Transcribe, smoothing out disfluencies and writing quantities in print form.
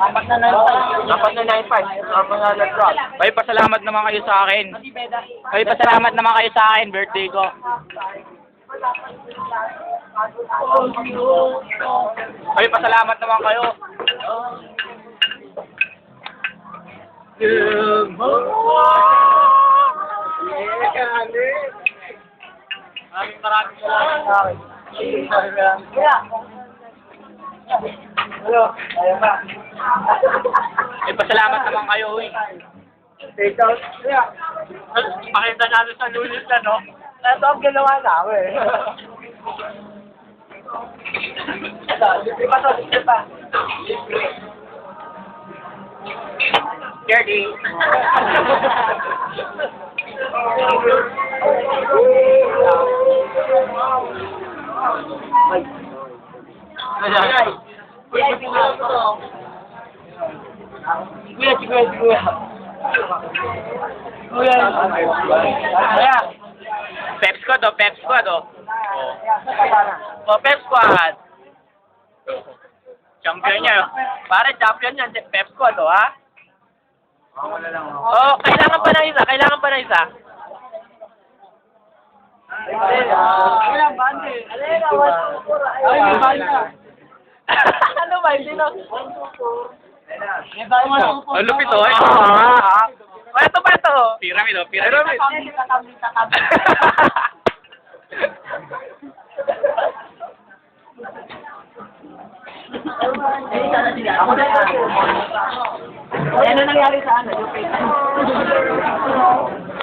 Apat na 9.5. Apat na nag-drop. Ay, pasalamat naman kayo sa akin. Ay, pasalamat naman kayo sa akin, birthday ko. Ay, pasalamat naman kayo. Maraming salamat sa akin. Hello, ayaw ba? Ay, pasalamat naman kayo, uy. Take out. Yeah. Pakita natin sa lunes na, no? Ito ang ginawa namin. Libre pa to, libre pa. Jerdy. Kuya. Pep squad, oh. Pep squad, oh. Oh, Pep squad. Champion niya, oh. Pare, champion yan. Pep squad, oh, ha? Oh, kailangan pa ng isa. Kailangan pa ng isa. Kuya, bande. Ay, bande. Ano ba? Hindi na. Ang Ang lupit, oh. Oh, ito pa ito. Pyramid, oh. Pyramid. Ako din. Ano nangyari sa ano? Yung